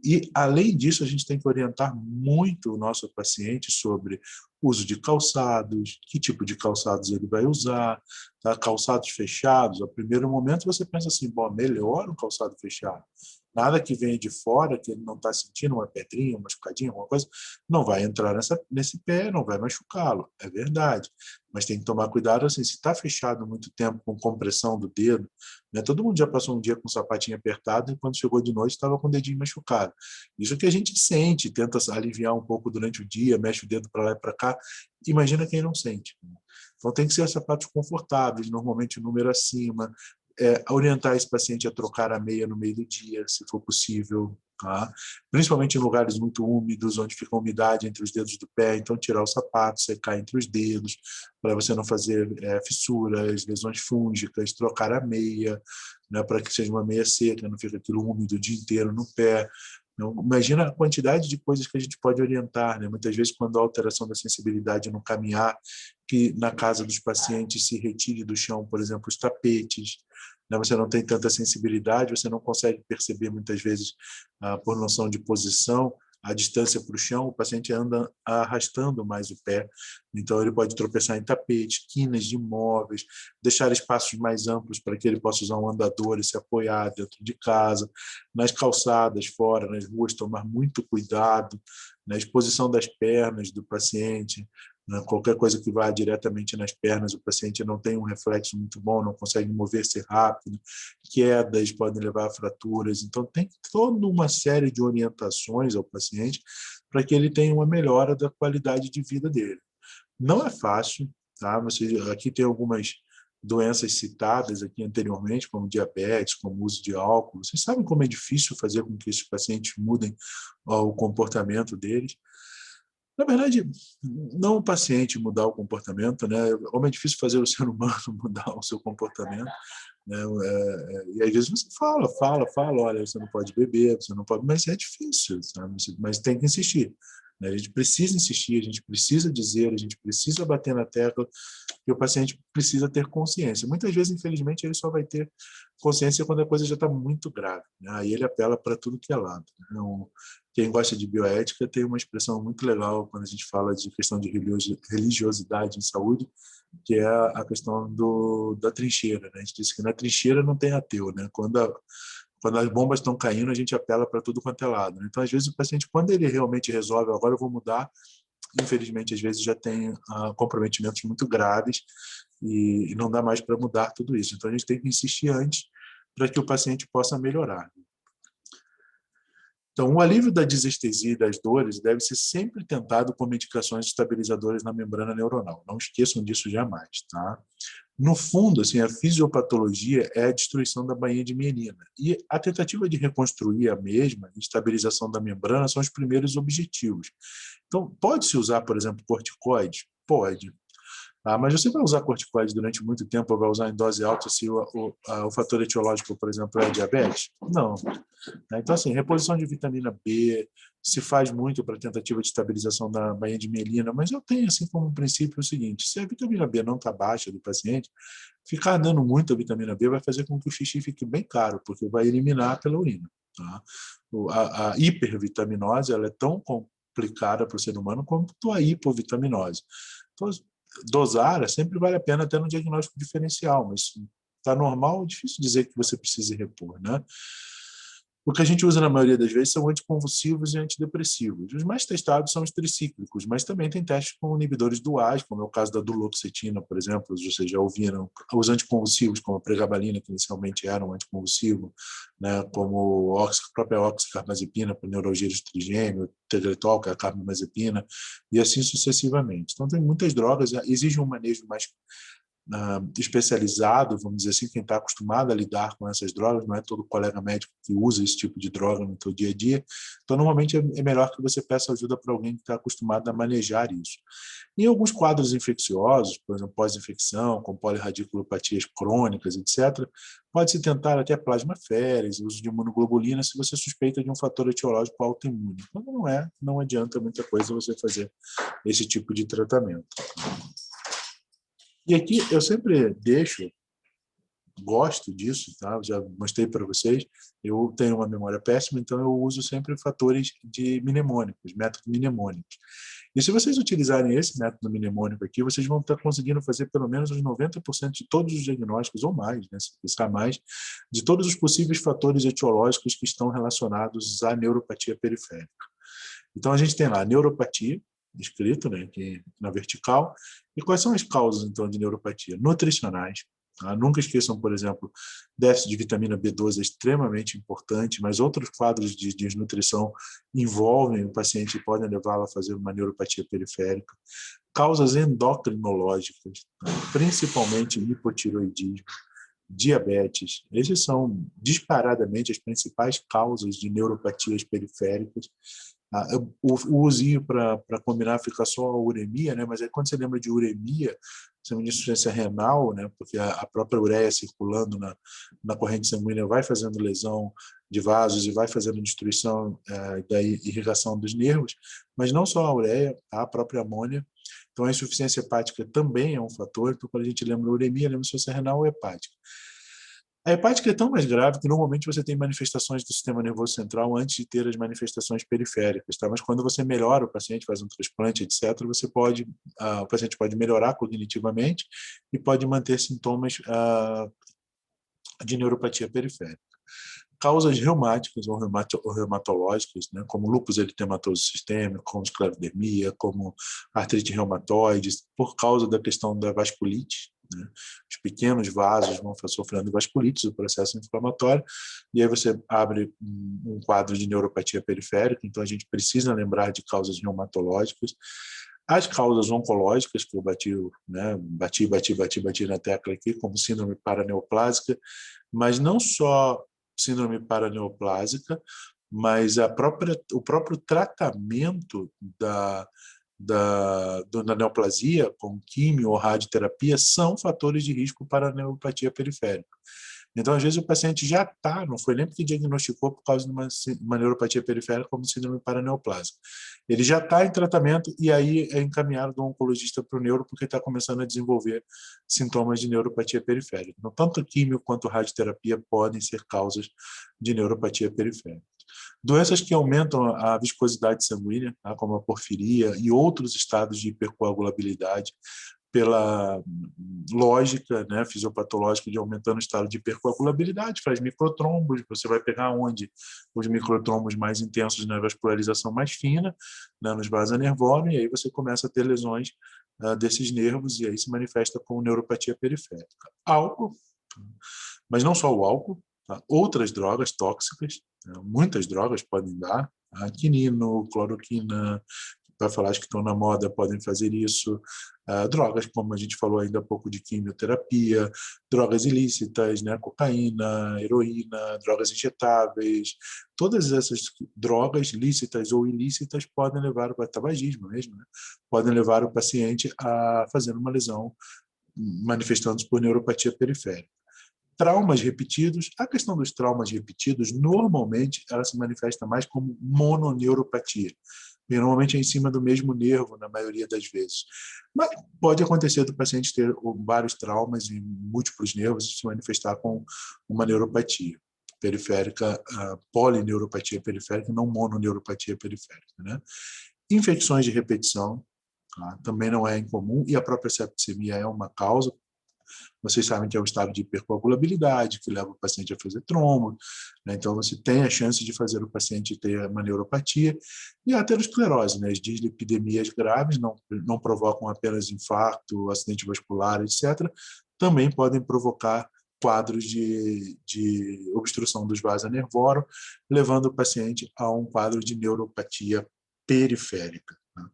Speaker 1: E, além disso, a gente tem que orientar muito o nosso paciente sobre uso de calçados, que tipo de calçados ele vai usar, tá? Calçados fechados, ao primeiro momento você pensa assim, bom, melhor um calçado fechado. Nada que venha de fora, que ele não está sentindo uma pedrinha, uma machucadinha, alguma coisa, não vai entrar nesse pé, não vai machucá-lo, é verdade. Mas tem que tomar cuidado, assim, se está fechado muito tempo com compressão do dedo, né? Todo mundo já passou um dia com o sapatinho apertado e quando chegou de noite estava com o dedinho machucado. Isso que a gente sente, tenta aliviar um pouco durante o dia, mexe o dedo para lá e para cá, imagina quem não sente. Então tem que ser sapatos confortáveis, normalmente o número acima, orientar esse paciente a trocar a meia no meio do dia, se for possível, tá? Principalmente em lugares muito úmidos, onde fica umidade entre os dedos do pé, então tirar o sapato, secar entre os dedos, para você não fazer fissuras, lesões fúngicas, trocar a meia, né, para que seja uma meia seca, não fica aquilo úmido o dia inteiro no pé. Então, imagina a quantidade de coisas que a gente pode orientar, né? Muitas vezes, quando há alteração da sensibilidade no caminhar, que na casa dos pacientes se retire do chão, por exemplo, os tapetes, né? Você não tem tanta sensibilidade, você não consegue perceber muitas vezes, por noção de posição, a distância para o chão, o paciente anda arrastando mais o pé, então ele pode tropeçar em tapetes, quinas de móveis, deixar espaços mais amplos para que ele possa usar um andador e se apoiar dentro de casa, nas calçadas, fora, nas ruas, tomar muito cuidado, na exposição das pernas do paciente, né? Qualquer coisa que vá diretamente nas pernas, o paciente não tem um reflexo muito bom, não consegue mover-se rápido, quedas podem levar a fraturas, então tem toda uma série de orientações ao paciente para que ele tenha uma melhora da qualidade de vida dele. Não é fácil, tá? Aqui tem algumas doenças citadas aqui anteriormente, como diabetes, como uso de álcool. Vocês sabem como é difícil fazer com que esses pacientes mudem o comportamento deles? Na verdade, não o paciente mudar o comportamento, né? Como é difícil fazer o ser humano mudar o seu comportamento, né? E às vezes você fala, olha, você não pode beber, você não pode, mas é difícil, sabe? Mas tem que insistir, né? A gente precisa insistir, a gente precisa dizer, a gente precisa bater na tecla que o paciente precisa ter consciência. Muitas vezes, infelizmente, ele só vai ter consciência quando a coisa já está muito grave, né? Aí ele apela para tudo que é lado. Então, quem gosta de bioética tem uma expressão muito legal quando a gente fala de questão de religiosidade em saúde, que é a questão da trincheira, né? A gente disse que na trincheira não tem ateu, né? Quando as bombas estão caindo, a gente apela para tudo quanto é lado, né? Então, às vezes, o paciente, quando ele realmente resolve, agora eu vou mudar, infelizmente, às vezes já tem comprometimentos muito graves e não dá mais para mudar tudo isso. Então, a gente tem que insistir antes para que o paciente possa melhorar. Então, o alívio da desestesia e das dores deve ser sempre tentado com medicações estabilizadoras na membrana neuronal. Não esqueçam disso jamais, tá? No fundo, assim, a fisiopatologia é a destruição da bainha de mielina. E a tentativa de reconstruir a mesma, estabilização da membrana, são os primeiros objetivos. Então, pode-se usar, por exemplo, corticoides? Pode. Mas você vai usar corticoide durante muito tempo, ou vai usar em dose alta se o fator etiológico, por exemplo, é a diabetes? Não. Então, assim, reposição de vitamina B se faz muito para tentativa de estabilização da bainha de mielina, mas eu tenho assim como um princípio o seguinte: se a vitamina B não está baixa do paciente, ficar dando muita vitamina B vai fazer com que o xixi fique bem caro, porque vai eliminar pela urina. Tá? A hipervitaminose ela é tão complicada para o ser humano quanto a hipovitaminose. Então, dosar sempre vale a pena até no diagnóstico diferencial, mas está normal, é difícil dizer que você precise repor, né? O que a gente usa na maioria das vezes são anticonvulsivos e antidepressivos. Os mais testados são os tricíclicos, mas também tem testes com inibidores duais, como é o caso da duloxetina, por exemplo. Vocês já ouviram os anticonvulsivos, como a pregabalina, que inicialmente era um anticonvulsivo, né, como a própria oxicarbazepina para neuralgia de trigêmeo, tegretol, que é a carbamazepina, e assim sucessivamente. Então, tem muitas drogas, exige um manejo mais especializado, vamos dizer assim, quem está acostumado a lidar com essas drogas, não é todo colega médico que usa esse tipo de droga no seu dia a dia. Então, normalmente, é melhor que você peça ajuda para alguém que está acostumado a manejar isso. Em alguns quadros infecciosos, por exemplo, pós-infecção, com polirradiculopatias crônicas, etc., pode-se tentar até plasmaférese, uso de imunoglobulina, se você suspeita de um fator etiológico autoimune. Quando não é, não adianta muita coisa você fazer esse tipo de tratamento. E aqui eu sempre gosto disso, tá? Já mostrei para vocês, eu tenho uma memória péssima, então eu uso sempre fatores de mnemônicos, métodos mnemônicos. E se vocês utilizarem esse método mnemônico aqui, vocês vão estar conseguindo fazer pelo menos os 90% de todos os diagnósticos, ou mais, né, se precisar mais, de todos os possíveis fatores etiológicos que estão relacionados à neuropatia periférica. Então, a gente tem lá a neuropatia, escrito, né, aqui na vertical. E quais são as causas, então, de neuropatia? Nutricionais. Tá? Nunca esqueçam, por exemplo, déficit de vitamina B12 é extremamente importante, mas outros quadros de desnutrição envolvem o paciente e podem levá-lo a fazer uma neuropatia periférica. Causas endocrinológicas, tá? Principalmente hipotiroidismo, diabetes. Esses são disparadamente as principais causas de neuropatias periféricas. O usinho para combinar fica só a uremia, né? Mas aí quando você lembra de uremia, você tem insuficiência renal, né? Porque a própria ureia circulando na corrente sanguínea vai fazendo lesão de vasos e vai fazendo destruição da irrigação dos nervos, mas não só a ureia, a própria amônia. Então a insuficiência hepática também é um fator. Então quando a gente lembra uremia, lembra insuficiência renal ou hepática. A hepática é tão mais grave que normalmente você tem manifestações do sistema nervoso central antes de ter as manifestações periféricas, tá? Mas quando você melhora o paciente, faz um transplante, etc., o paciente pode melhorar cognitivamente e pode manter sintomas de neuropatia periférica. Causas reumáticas ou reumatológicas, né, como lúpus eritematoso sistêmico, como esclerodermia, como artrite reumatoide, por causa da questão da vasculite, né? Os pequenos vasos vão sofrendo vasculite, o processo inflamatório, e aí você abre um quadro de neuropatia periférica, então a gente precisa lembrar de causas reumatológicas. As causas oncológicas, que eu bati na tecla aqui, como síndrome paraneoplásica, mas não só síndrome paraneoplásica, mas o próprio tratamento da neoplasia, com quimio ou radioterapia, são fatores de risco para a neuropatia periférica. Então, às vezes, o paciente já está, não foi nem porque diagnosticou por causa de uma neuropatia periférica como síndrome paraneoplásica. Ele já está em tratamento e aí é encaminhado do oncologista para o neuro porque está começando a desenvolver sintomas de neuropatia periférica. Então, tanto químio quanto radioterapia podem ser causas de neuropatia periférica. Doenças que aumentam a viscosidade sanguínea, tá, como a porfiria e outros estados de hipercoagulabilidade, pela lógica, né, fisiopatológica de aumentando o estado de hipercoagulabilidade, faz microtrombos, você vai pegar onde os microtrombos mais intensos na vascularização mais fina, né, nos vasos nervosos, e aí você começa a ter lesões desses nervos, e aí se manifesta com neuropatia periférica. Álcool, mas não só o álcool, tá? Outras drogas tóxicas, né, muitas drogas podem dar, quinino, cloroquina, para falar as que estão na moda podem fazer isso, drogas como a gente falou ainda há pouco de quimioterapia, drogas ilícitas, né, cocaína, heroína, drogas injetáveis, todas essas drogas lícitas ou ilícitas podem levar ao tabagismo mesmo, né, podem levar o paciente a fazer uma lesão manifestando-se por neuropatia periférica. Traumas repetidos, a questão dos traumas repetidos, normalmente ela se manifesta mais como mononeuropatia. E normalmente é em cima do mesmo nervo, na maioria das vezes. Mas pode acontecer do paciente ter vários traumas em múltiplos nervos e se manifestar com uma neuropatia periférica, polineuropatia periférica, não mononeuropatia periférica, né? Infecções de repetição, tá? Também não é incomum, e a própria septicemia é uma causa. Vocês sabem que é um estado de hipercoagulabilidade, que leva o paciente a fazer trombo, né? Então você tem a chance de fazer o paciente ter uma neuropatia. E a aterosclerose, né? As dislipidemias graves não provocam apenas infarto, acidente vascular, etc., também podem provocar quadros de obstrução dos vasos nervosos, levando o paciente a um quadro de neuropatia periférica, né?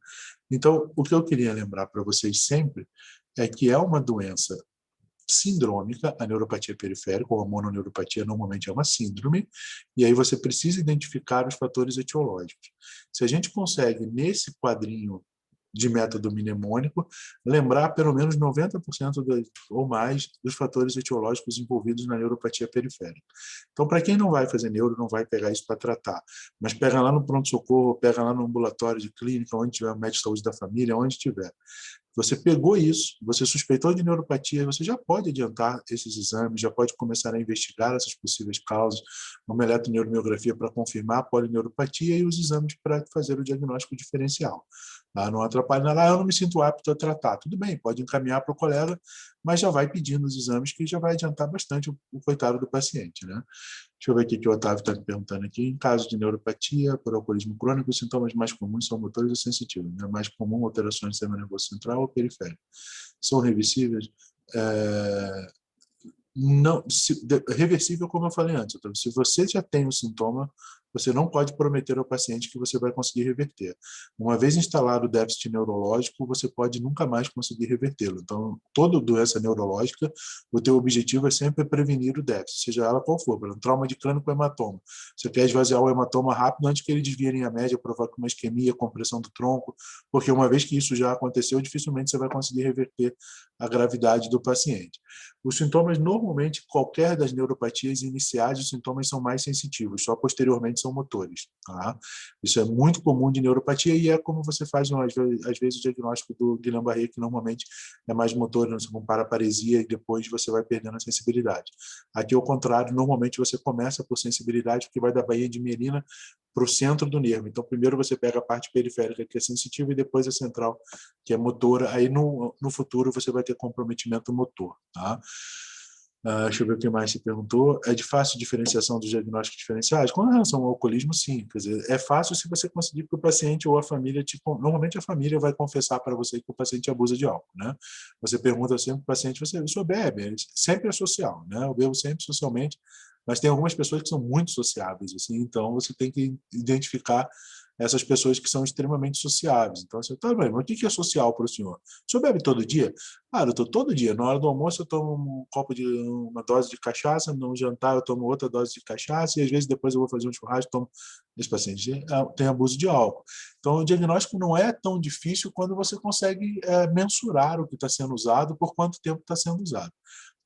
Speaker 1: Então, o que eu queria lembrar para vocês sempre é que é uma doença sindrômica, a neuropatia periférica, ou a mononeuropatia normalmente é uma síndrome, e aí você precisa identificar os fatores etiológicos. Se a gente consegue, nesse quadrinho de método mnemônico, lembrar pelo menos 90% ou mais dos fatores etiológicos envolvidos na neuropatia periférica. Então, para quem não vai fazer neuro, não vai pegar isso para tratar, mas pega lá no pronto-socorro, pega lá no ambulatório de clínica, onde tiver o médico de saúde da família, onde tiver. Você pegou isso, você suspeitou de neuropatia, você já pode adiantar esses exames, já pode começar a investigar essas possíveis causas, uma eletroneuromiografia para confirmar a polineuropatia e os exames para fazer o diagnóstico diferencial. Não atrapalha nada, eu não me sinto apto a tratar. Tudo bem, pode encaminhar para o colega, mas já vai pedindo os exames, que já vai adiantar bastante o coitado do paciente, né? Deixa eu ver o que o Otávio está me perguntando aqui. Em caso de neuropatia por alcoolismo crônico, os sintomas mais comuns são motores ou sensitivos. É mais comum alterações do sistema nervoso central ou periférico. São reversíveis? Não, reversível, como eu falei antes. Então, se você já tem o sintoma, você não pode prometer ao paciente que você vai conseguir reverter. Uma vez instalado o déficit neurológico, você pode nunca mais conseguir revertê-lo. Então, toda doença neurológica, o teu objetivo é sempre prevenir o déficit, seja ela qual for. Por exemplo, trauma de crânio com hematoma. Você quer esvaziar o hematoma rápido antes que ele desvie em a média, provoque uma isquemia, compressão do tronco, porque uma vez que isso já aconteceu, dificilmente você vai conseguir reverter a gravidade do paciente. Os sintomas, normalmente, qualquer das neuropatias iniciais, os sintomas são mais sensitivos, só posteriormente são motores. Tá? Isso é muito comum de neuropatia e é como você faz, às vezes, o diagnóstico do Guillain-Barré, que normalmente é mais motor, você compara a paresia e depois você vai perdendo a sensibilidade. Aqui, ao contrário, normalmente você começa por sensibilidade, porque vai da baía de Merina para o centro do nervo. Então, primeiro você pega a parte periférica, que é sensitiva, e depois a central, que é motora. Aí, no futuro, você vai ter comprometimento motor. Tá? Deixa eu ver o que mais se perguntou. É de fácil diferenciação dos diagnósticos diferenciais? Com relação ao alcoolismo, sim. Quer dizer, é fácil se você conseguir que o paciente ou a família... Normalmente, a família vai confessar para você que o paciente abusa de álcool. Né? Você pergunta sempre para o paciente, você bebe? Sempre é social. Né? Eu bebo sempre socialmente, mas tem algumas pessoas que são muito sociáveis, assim, então você tem que identificar essas pessoas que são extremamente sociáveis. Então, você tá bem, mas o que é social para o senhor? O senhor bebe todo dia? Eu estou todo dia. Na hora do almoço eu tomo uma dose de cachaça, no jantar eu tomo outra dose de cachaça, e às vezes depois eu vou fazer um churrasco, tomo... Esse paciente tem abuso de álcool. Então, o diagnóstico não é tão difícil quando você consegue mensurar o que está sendo usado, por quanto tempo está sendo usado.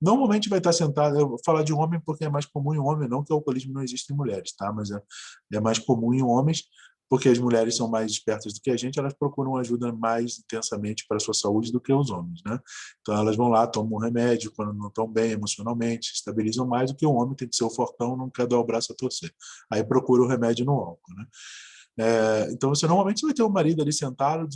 Speaker 1: Normalmente vai estar sentado, eu vou falar de homem porque é mais comum em homem, não que o alcoolismo não existe em mulheres, tá? Mas é mais comum em homens, porque as mulheres são mais espertas do que a gente, elas procuram ajuda mais intensamente para a sua saúde do que os homens, né? Então elas vão lá, tomam um remédio quando não estão bem emocionalmente, se estabilizam mais do que o homem, tem que ser o fortão, não quer dar o braço a torcer. Aí procura o remédio no álcool, né? Então você normalmente vai ter um marido ali sentado,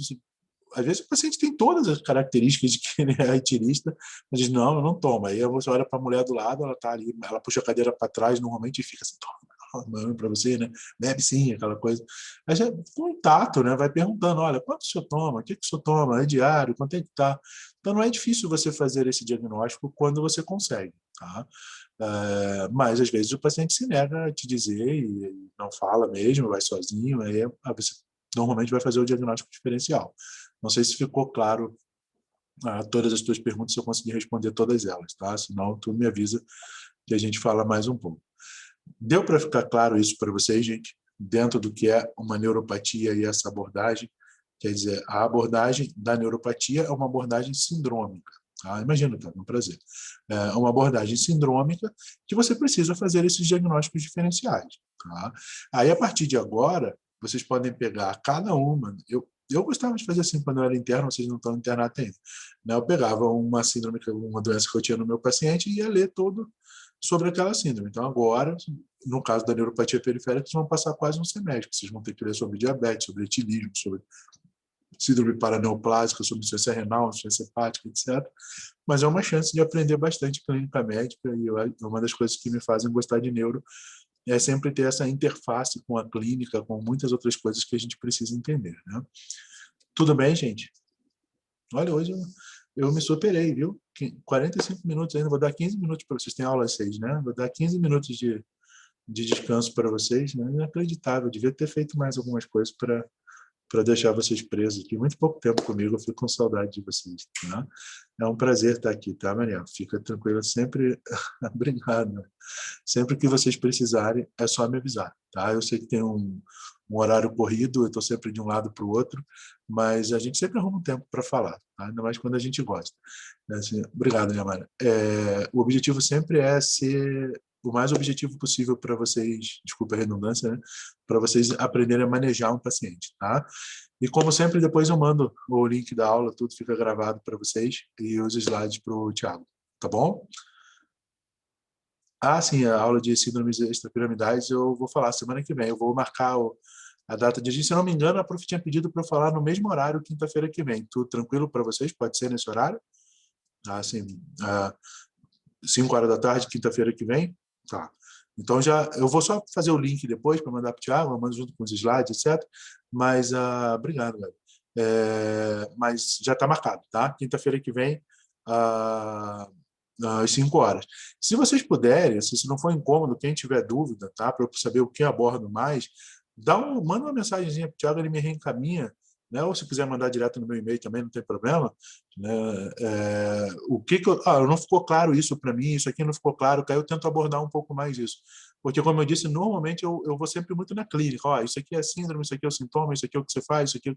Speaker 1: às vezes o paciente tem todas as características de que ele é retirista, mas diz, não, eu não tomo. Aí você olha para a mulher do lado, ela está ali, ela puxa a cadeira para trás, normalmente, e fica assim, toma para você, né? Bebe sim, aquela coisa. Aí já, com um tato, né? Vai perguntando, olha, quanto o senhor toma? O que o senhor toma? É diário? Quanto é que está? Então não é difícil você fazer esse diagnóstico quando você consegue, tá? Mas às vezes o paciente se nega a te dizer e não fala mesmo, vai sozinho, aí você normalmente vai fazer o diagnóstico diferencial. Não sei se ficou claro todas as tuas perguntas, se eu conseguir responder todas elas, tá? Senão, tu me avisa que a gente fala mais um pouco. Deu para ficar claro isso para vocês, gente? Dentro do que é uma neuropatia e essa abordagem? Quer dizer, a abordagem da neuropatia é uma abordagem sindrômica. Tá? Imagina, tá? É um prazer. É uma abordagem sindrômica que você precisa fazer esses diagnósticos diferenciais. Tá? Aí, a partir de agora, vocês podem pegar cada uma. Eu gostava de fazer assim quando eu era interno, vocês não estão internados ainda. Né? Eu pegava uma síndrome, uma doença que eu tinha no meu paciente e ia ler todo sobre aquela síndrome. Então, agora, no caso da neuropatia periférica, vocês vão passar quase um semestre. Vocês vão ter que ler sobre diabetes, sobre etilismo, sobre síndrome paraneoplásica, sobre insuficiência renal, insuficiência hepática, etc. Mas é uma chance de aprender bastante clínica médica e uma das coisas que me fazem gostar de neuro é sempre ter essa interface com a clínica, com muitas outras coisas que a gente precisa entender. Né? Tudo bem, gente? Olha, hoje eu me superei, viu? 45 minutos ainda, vou dar 15 minutos para vocês. Tem aula às 6, né? Vou dar 15 minutos de descanso para vocês. Né? Inacreditável, devia ter feito mais algumas coisas para para deixar vocês presos aqui. Muito pouco tempo comigo, eu fico com saudade de vocês. Tá? É um prazer estar aqui, tá, Maria? Fica tranquila, sempre. Obrigado. Sempre que vocês precisarem, é só me avisar, tá? Eu sei que tem um horário corrido, eu estou sempre de um lado para o outro, mas a gente sempre arruma um tempo para falar, tá? Ainda mais quando a gente gosta. Assim, obrigado, minha Mara. O objetivo sempre é ser o mais objetivo possível para vocês, desculpa a redundância, né? Para vocês aprenderem a manejar um paciente, tá? E como sempre, depois eu mando o link da aula, tudo fica gravado para vocês e os slides para o Thiago, tá bom? Ah, sim, a aula de síndromes extrapiramidais eu vou falar semana que vem. Eu vou marcar a data de dia. Se eu não me engano, a prof tinha pedido para eu falar no mesmo horário, quinta-feira que vem. Tudo tranquilo para vocês? Pode ser nesse horário? Ah, sim. 5 horas da tarde, quinta-feira que vem? Tá. Então, eu vou só fazer o link depois para mandar para o Thiago, eu mando junto com os slides, etc. Mas, obrigado, galera. Mas já está marcado, tá? Quinta-feira que vem, às 5 horas. Se vocês puderem, se não for incômodo, quem tiver dúvida, tá? Para eu saber o que abordo mais, manda uma mensagenzinha para o Thiago, ele me reencaminha, né? Ou se quiser mandar direto no meu e-mail também, não tem problema. Né? Não ficou claro isso para mim, isso aqui não ficou claro, aí eu tento abordar um pouco mais isso. Porque, como eu disse, normalmente eu vou sempre muito na clínica. Isso aqui é síndrome, isso aqui é o sintoma, isso aqui é o que você faz, isso aqui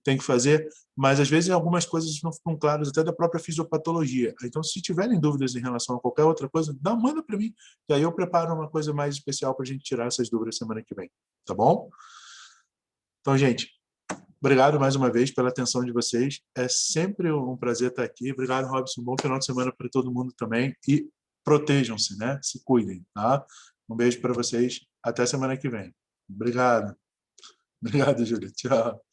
Speaker 1: tem que fazer. Mas, às vezes, algumas coisas não ficam claras, até da própria fisiopatologia. Então, se tiverem dúvidas em relação a qualquer outra coisa, manda para mim, que aí eu preparo uma coisa mais especial para a gente tirar essas dúvidas semana que vem. Tá bom? Então, gente, obrigado mais uma vez pela atenção de vocês. É sempre um prazer estar aqui. Obrigado, Robson. Bom final de semana para todo mundo também. E protejam-se, né? Se cuidem, tá? Um beijo para vocês. Até semana que vem. Obrigado. Obrigado, Júlia. Tchau.